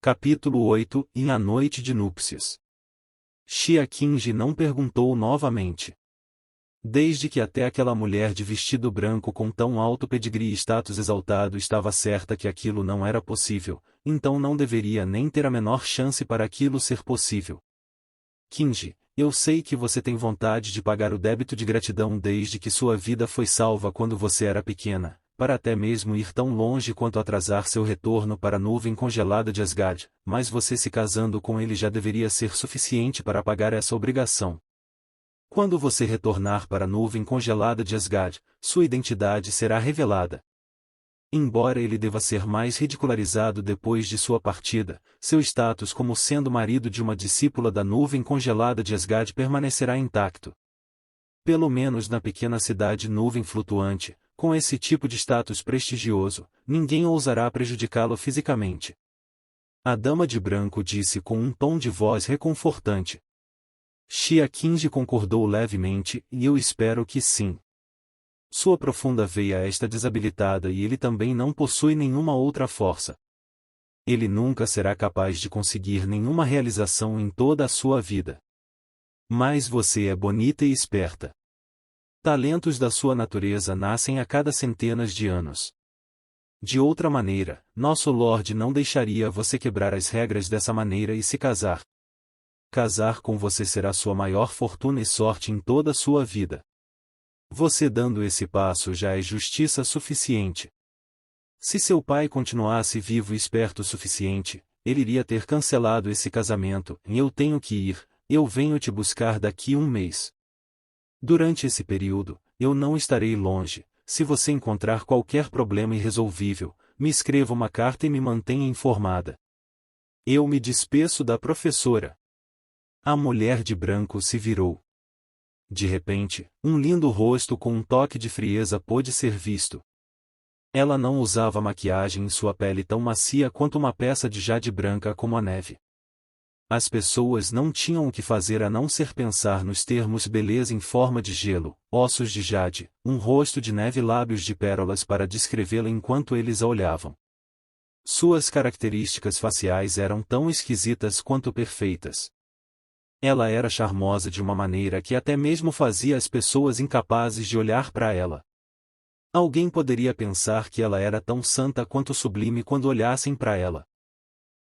Capítulo 8 E a noite de núpcias. Xia Qingji não perguntou novamente. Desde que até aquela mulher de vestido branco com tão alto pedigree e status exaltado estava certa que aquilo não era possível, então não deveria nem ter a menor chance para aquilo ser possível. Qingji, eu sei que você tem vontade de pagar o débito de gratidão desde que sua vida foi salva quando você era pequena, para até mesmo ir tão longe quanto atrasar seu retorno para a nuvem congelada de Asgard, mas você se casando com ele já deveria ser suficiente para pagar essa obrigação. Quando você retornar para a nuvem congelada de Asgard, sua identidade será revelada. Embora ele deva ser mais ridicularizado depois de sua partida, seu status como sendo marido de uma discípula da nuvem congelada de Asgard permanecerá intacto. Pelo menos na pequena cidade nuvem flutuante, com esse tipo de status prestigioso, ninguém ousará prejudicá-lo fisicamente. A dama de branco disse com um tom de voz reconfortante. Xia Qingji concordou levemente, e eu espero que sim. Sua profunda veia está desabilitada e ele também não possui nenhuma outra força. Ele nunca será capaz de conseguir nenhuma realização em toda a sua vida. Mas você é bonita e esperta. Talentos da sua natureza nascem a cada centenas de anos. De outra maneira, nosso Lorde não deixaria você quebrar as regras dessa maneira e se casar. Casar com você será sua maior fortuna e sorte em toda a sua vida. Você dando esse passo já é justiça suficiente. Se seu pai continuasse vivo e esperto o suficiente, ele iria ter cancelado esse casamento. Eu tenho que ir, eu venho te buscar daqui um mês. Durante esse período, eu não estarei longe. Se você encontrar qualquer problema irresolvível, me escreva uma carta e me mantenha informada. Eu me despeço da professora. A mulher de branco se virou. De repente, um lindo rosto com um toque de frieza pôde ser visto. Ela não usava maquiagem em sua pele tão macia quanto uma peça de jade branca como a neve. As pessoas não tinham o que fazer a não ser pensar nos termos beleza em forma de gelo, ossos de jade, um rosto de neve e lábios de pérolas para descrevê-la enquanto eles a olhavam. Suas características faciais eram tão esquisitas quanto perfeitas. Ela era charmosa de uma maneira que até mesmo fazia as pessoas incapazes de olhar para ela. Alguém poderia pensar que ela era tão santa quanto sublime quando olhassem para ela.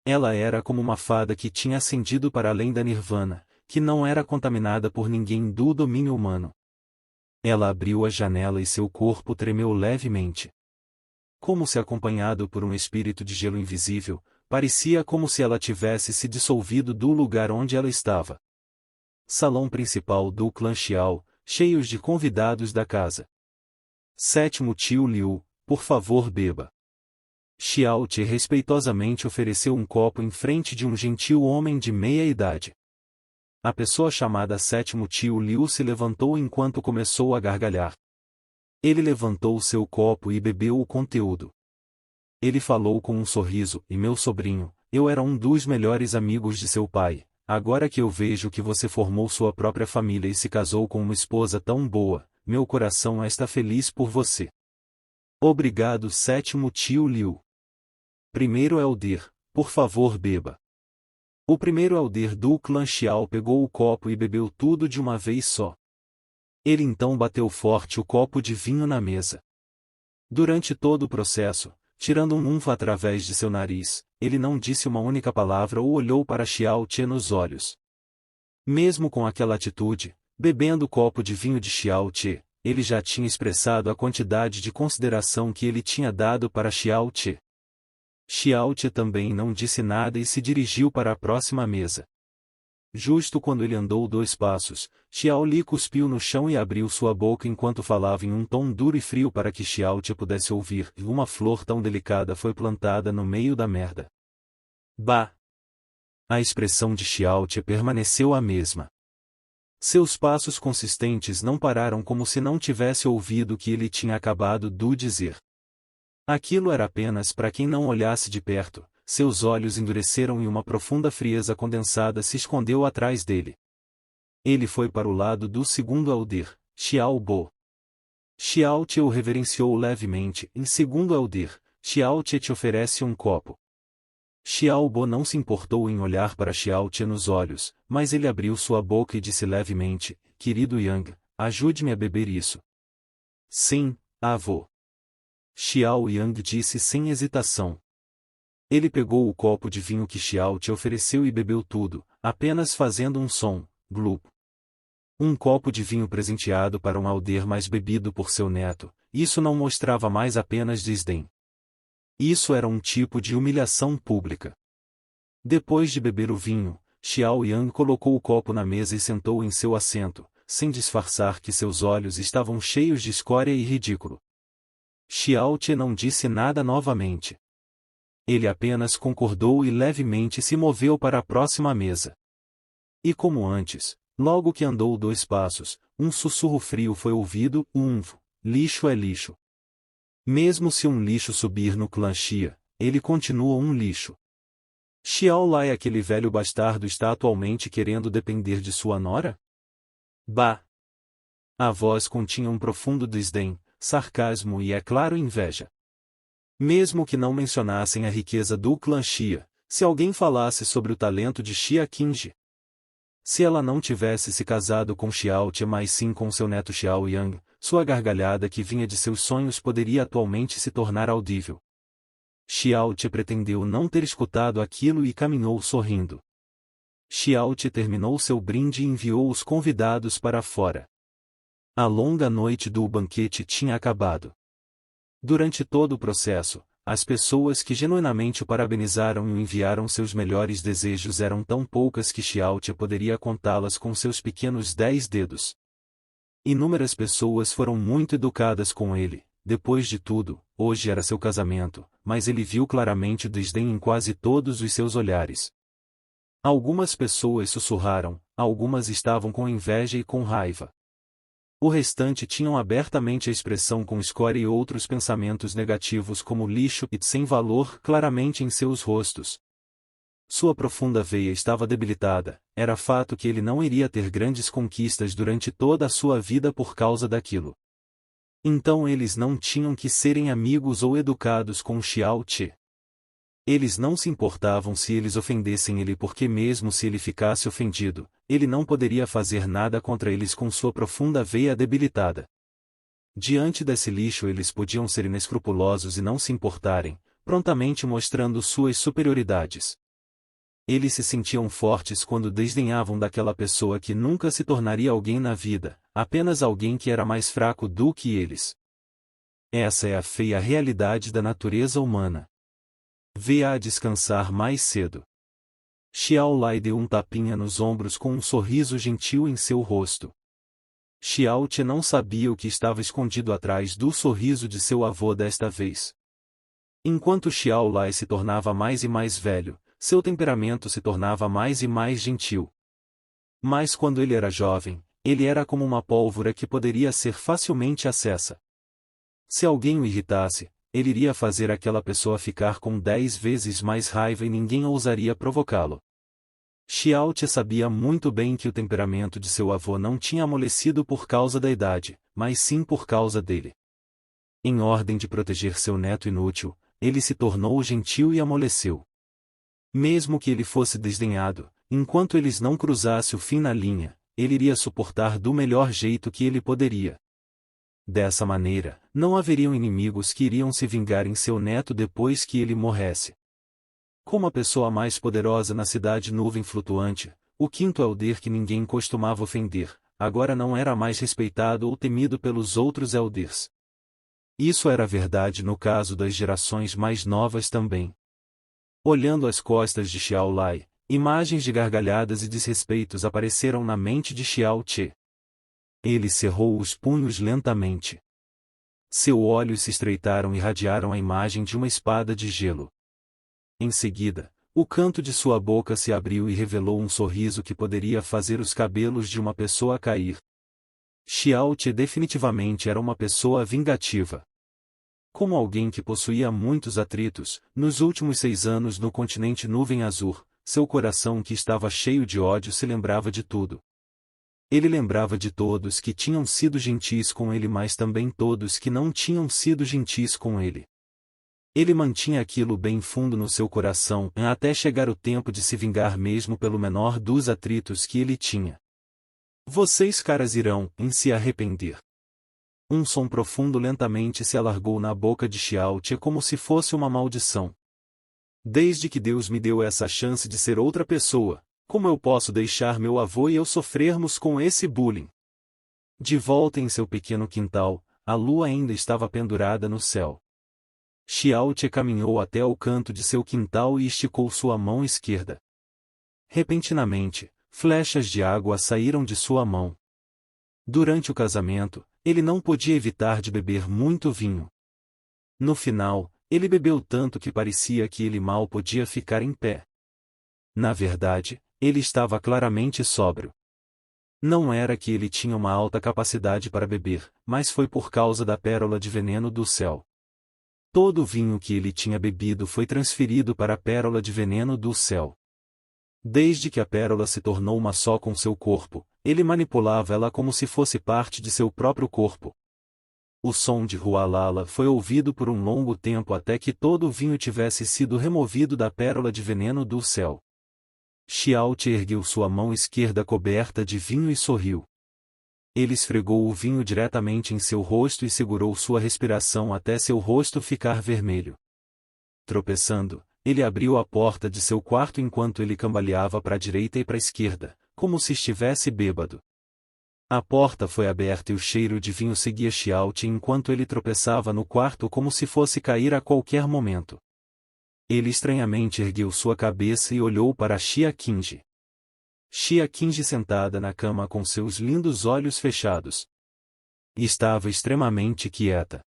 Ela era como uma fada que tinha ascendido para além da Nirvana, que não era contaminada por ninguém do domínio humano. Ela abriu a janela e seu corpo tremeu levemente. Como se acompanhado por um espírito de gelo invisível, parecia como se ela tivesse se dissolvido do lugar onde ela estava. Salão principal do clã Xiao, cheios de convidados da casa. Sétimo tio Liu, por favor beba. Xiao Te respeitosamente ofereceu um copo em frente de um gentil homem de meia idade. A pessoa chamada sétimo tio Liu se levantou enquanto começou a gargalhar. Ele levantou seu copo e bebeu o conteúdo. Ele falou com um sorriso, e meu sobrinho, eu era um dos melhores amigos de seu pai, agora que eu vejo que você formou sua própria família e se casou com uma esposa tão boa, meu coração está feliz por você. Obrigado sétimo tio Liu. Primeiro Elder, por favor beba. O primeiro Elder do clã Xiao pegou o copo e bebeu tudo de uma vez só. Ele então bateu forte o copo de vinho na mesa. Durante todo o processo, tirando um unfa através de seu nariz, ele não disse uma única palavra ou olhou para Xiao Te nos olhos. Mesmo com aquela atitude, bebendo o copo de vinho de Xiao Te, ele já tinha expressado a quantidade de consideração que ele tinha dado para Xiao Te. Xiao Te também não disse nada e se dirigiu para a próxima mesa. Justo quando ele andou 2 passos, Xiao Li cuspiu no chão e abriu sua boca enquanto falava em um tom duro e frio para que Xiao Te pudesse ouvir, e uma flor tão delicada foi plantada no meio da merda. Bah! A expressão de Xiao Te permaneceu a mesma. Seus passos consistentes não pararam como se não tivesse ouvido o que ele tinha acabado de dizer. Aquilo era apenas para quem não olhasse de perto, seus olhos endureceram e uma profunda frieza condensada se escondeu atrás dele. Ele foi para o lado do segundo Elder, Xiao Bo. Xiao Te o reverenciou levemente, e segundo Elder, Xiao Te oferece um copo. Xiao Bo não se importou em olhar para Xiao Te nos olhos, mas ele abriu sua boca e disse levemente, querido Yang, ajude-me a beber isso. Sim, avô. Xiao Yang disse sem hesitação. Ele pegou o copo de vinho que Xiao Te ofereceu e bebeu tudo, apenas fazendo um som, glup. Um copo de vinho presenteado para um alder mais bebido por seu neto, isso não mostrava mais apenas desdém. Isso era um tipo de humilhação pública. Depois de beber o vinho, Xiao Yang colocou o copo na mesa e sentou em seu assento, sem disfarçar que seus olhos estavam cheios de escória e ridículo. Xiao Te não disse nada novamente. Ele apenas concordou e levemente se moveu para a próxima mesa. E como antes, logo que andou 2 passos, um sussurro frio foi ouvido, lixo é lixo. Mesmo se um lixo subir no clã Xia, ele continua um lixo. Xiao Lai, aquele velho bastardo, está atualmente querendo depender de sua nora? Bah! A voz continha um profundo desdém, sarcasmo e, é claro, inveja. Mesmo que não mencionassem a riqueza do clã Xia, se alguém falasse sobre o talento de Xia Qingji. Se ela não tivesse se casado com Xiao Te mas sim com seu neto Xiao Yang, sua gargalhada que vinha de seus sonhos poderia atualmente se tornar audível. Xiao Te pretendeu não ter escutado aquilo e caminhou sorrindo. Xiao Te terminou seu brinde e enviou os convidados para fora. A longa noite do banquete tinha acabado. Durante todo o processo, as pessoas que genuinamente o parabenizaram e o enviaram seus melhores desejos eram tão poucas que Xiao Te poderia contá-las com seus pequenos 10 dedos. Inúmeras pessoas foram muito educadas com ele, depois de tudo, hoje era seu casamento, mas ele viu claramente o desdém em quase todos os seus olhares. Algumas pessoas sussurraram, algumas estavam com inveja e com raiva. O restante tinham abertamente a expressão com escória e outros pensamentos negativos como lixo e sem valor claramente em seus rostos. Sua profunda veia estava debilitada, era fato que ele não iria ter grandes conquistas durante toda a sua vida por causa daquilo. Então eles não tinham que serem amigos ou educados com Xiao Te. Eles não se importavam se eles ofendessem ele porque mesmo se ele ficasse ofendido, ele não poderia fazer nada contra eles com sua profunda veia debilitada. Diante desse lixo eles podiam ser inescrupulosos e não se importarem, prontamente mostrando suas superioridades. Eles se sentiam fortes quando desdenhavam daquela pessoa que nunca se tornaria alguém na vida, apenas alguém que era mais fraco do que eles. Essa é a feia realidade da natureza humana. Vê-a descansar mais cedo. Xiao Lai deu um tapinha nos ombros com um sorriso gentil em seu rosto. Xiao Te não sabia o que estava escondido atrás do sorriso de seu avô desta vez. Enquanto Xiao Lai se tornava mais e mais velho, seu temperamento se tornava mais e mais gentil. Mas quando ele era jovem, ele era como uma pólvora que poderia ser facilmente acessa. Se alguém o irritasse, ele iria fazer aquela pessoa ficar com 10 vezes mais raiva e ninguém ousaria provocá-lo. Xiao Te sabia muito bem que o temperamento de seu avô não tinha amolecido por causa da idade, mas sim por causa dele. Em ordem de proteger seu neto inútil, ele se tornou gentil e amoleceu. Mesmo que ele fosse desdenhado, enquanto eles não cruzassem o fim na linha, ele iria suportar do melhor jeito que ele poderia. Dessa maneira, não haveriam inimigos que iriam se vingar em seu neto depois que ele morresse. Como a pessoa mais poderosa na cidade nuvem flutuante, o quinto elder que ninguém costumava ofender, agora não era mais respeitado ou temido pelos outros elders. Isso era verdade no caso das gerações mais novas também. Olhando as costas de Xiao Lai, imagens de gargalhadas e desrespeitos apareceram na mente de Xiao Te. Ele cerrou os punhos lentamente. Seus olhos se estreitaram e irradiaram a imagem de uma espada de gelo. Em seguida, o canto de sua boca se abriu e revelou um sorriso que poderia fazer os cabelos de uma pessoa cair. Xiao Te definitivamente era uma pessoa vingativa. Como alguém que possuía muitos atritos, nos últimos 6 anos no continente Nuvem Azul, seu coração que estava cheio de ódio se lembrava de tudo. Ele lembrava de todos que tinham sido gentis com ele mas também todos que não tinham sido gentis com ele. Ele mantinha aquilo bem fundo no seu coração até chegar o tempo de se vingar mesmo pelo menor dos atritos que ele tinha. Vocês caras irão se arrepender. Um som profundo lentamente se alargou na boca de Xiao-Te como se fosse uma maldição. Desde que Deus me deu essa chance de ser outra pessoa, como eu posso deixar meu avô e eu sofrermos com esse bullying? De volta em seu pequeno quintal, a lua ainda estava pendurada no céu. Xiao-Te caminhou até ao canto de seu quintal e esticou sua mão esquerda. Repentinamente, flechas de água saíram de sua mão. Durante o casamento, ele não podia evitar de beber muito vinho. No final, ele bebeu tanto que parecia que ele mal podia ficar em pé. Na verdade, ele estava claramente sóbrio. Não era que ele tinha uma alta capacidade para beber, mas foi por causa da pérola de veneno do céu. Todo o vinho que ele tinha bebido foi transferido para a pérola de veneno do céu. Desde que a pérola se tornou uma só com seu corpo, ele manipulava ela como se fosse parte de seu próprio corpo. O som de Hualala foi ouvido por um longo tempo até que todo o vinho tivesse sido removido da pérola de veneno do céu. Xiao-Te ergueu sua mão esquerda coberta de vinho e sorriu. Ele esfregou o vinho diretamente em seu rosto e segurou sua respiração até seu rosto ficar vermelho. Tropeçando, ele abriu a porta de seu quarto enquanto ele cambaleava para a direita e para a esquerda, como se estivesse bêbado. A porta foi aberta e o cheiro de vinho seguia Xiao-Te enquanto ele tropeçava no quarto como se fosse cair a qualquer momento. Ele estranhamente ergueu sua cabeça e olhou para Xia Qingji. Xia Qingji sentada na cama com seus lindos olhos fechados. Estava extremamente quieta.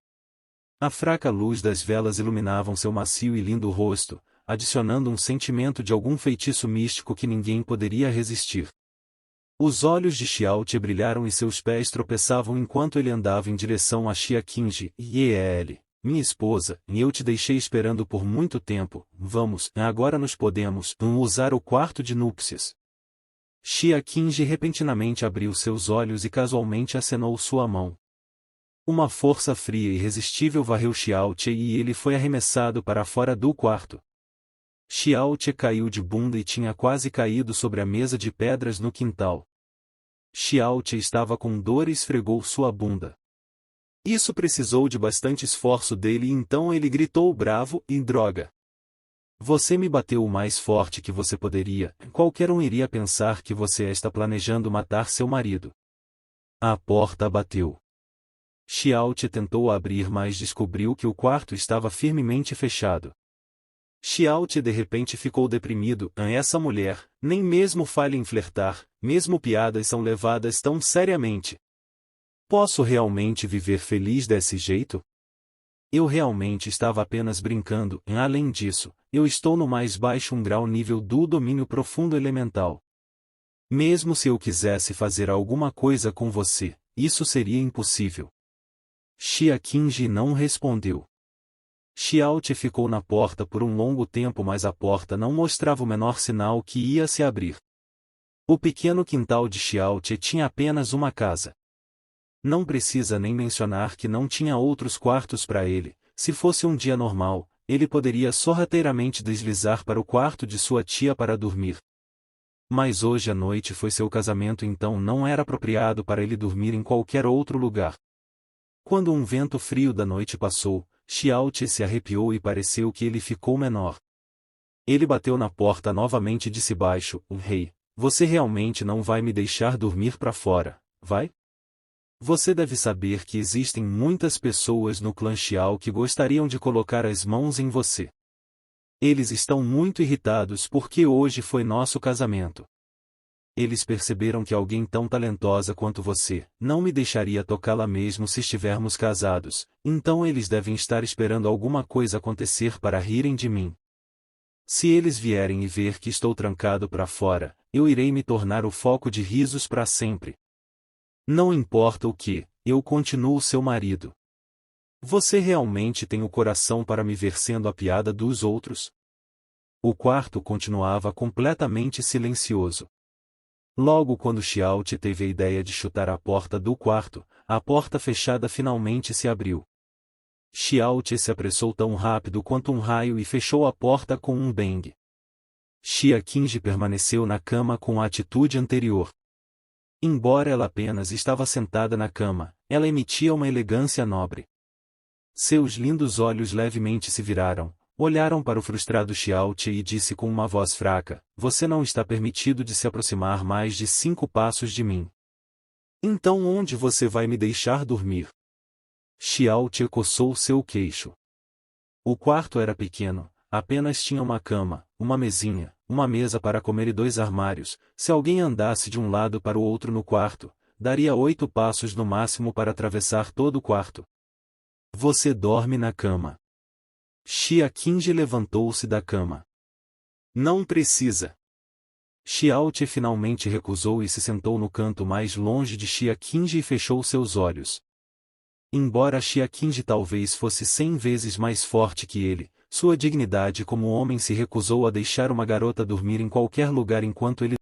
A fraca luz das velas iluminavam seu macio e lindo rosto, adicionando um sentimento de algum feitiço místico que ninguém poderia resistir. Os olhos de Xiao-Te brilharam e seus pés tropeçavam enquanto ele andava em direção a Xia Qingji. Minha esposa, e eu te deixei esperando por muito tempo, vamos, agora nos podemos usar o quarto de núpcias. Xia Qingji repentinamente abriu seus olhos e casualmente acenou sua mão. Uma força fria e irresistível varreu Xiao-Te e ele foi arremessado para fora do quarto. Xiao-Te caiu de bunda e tinha quase caído sobre a mesa de pedras no quintal. Xiao-Te estava com dor e esfregou sua bunda. Isso precisou de bastante esforço dele e então ele gritou bravo e droga. Você me bateu o mais forte que você poderia, qualquer um iria pensar que você está planejando matar seu marido. A porta bateu. Xiao-Te tentou abrir mas descobriu que o quarto estava firmemente fechado. Xiao-Te de repente ficou deprimido. Essa mulher, nem mesmo falha em flertar, mesmo piadas são levadas tão seriamente. Posso realmente viver feliz desse jeito? Eu realmente estava apenas brincando. Além disso, eu estou no mais baixo grau nível do domínio profundo elemental. Mesmo se eu quisesse fazer alguma coisa com você, isso seria impossível. Xia Qingji não respondeu. Xiao-Te ficou na porta por um longo tempo mas a porta não mostrava o menor sinal que ia se abrir. O pequeno quintal de Xiao-Te tinha apenas uma casa. Não precisa nem mencionar que não tinha outros quartos para ele. Se fosse um dia normal, ele poderia sorrateiramente deslizar para o quarto de sua tia para dormir. Mas hoje à noite foi seu casamento então não era apropriado para ele dormir em qualquer outro lugar. Quando um vento frio da noite passou, Xiao-Te se arrepiou e pareceu que ele ficou menor. Ele bateu na porta novamente e disse baixo, Rei, você realmente não vai me deixar dormir para fora, vai? Você deve saber que existem muitas pessoas no clã Xiao que gostariam de colocar as mãos em você. Eles estão muito irritados porque hoje foi nosso casamento. Eles perceberam que alguém tão talentosa quanto você não me deixaria tocá-la mesmo se estivermos casados, então eles devem estar esperando alguma coisa acontecer para rirem de mim. Se eles vierem e ver que estou trancado para fora, eu irei me tornar o foco de risos para sempre. Não importa o que, eu continuo seu marido. Você realmente tem o coração para me ver sendo a piada dos outros? O quarto continuava completamente silencioso. Logo quando Xiao-Te teve a ideia de chutar a porta do quarto, a porta fechada finalmente se abriu. Xiaote se apressou tão rápido quanto um raio e fechou a porta com um bang. Xia Qingji permaneceu na cama com a atitude anterior. Embora ela apenas estava sentada na cama, ela emitia uma elegância nobre. Seus lindos olhos levemente se viraram, olharam para o frustrado Xiaote e disse com uma voz fraca: "Você não está permitido de se aproximar mais de 5 passos de mim. Então onde você vai me deixar dormir?" Xiaote coçou seu queixo. O quarto era pequeno, apenas tinha uma cama, uma mesinha, uma mesa para comer e 2 armários. Se alguém andasse de um lado para o outro no quarto, daria 8 passos no máximo para atravessar todo o quarto. "Você dorme na cama." Xia Qingji levantou-se da cama. "Não precisa." Xiaote finalmente recusou e se sentou no canto mais longe de Xia Qingji e fechou seus olhos. Embora Xia Qingji talvez fosse 100 vezes mais forte que ele, sua dignidade como homem se recusou a deixar uma garota dormir em qualquer lugar enquanto ele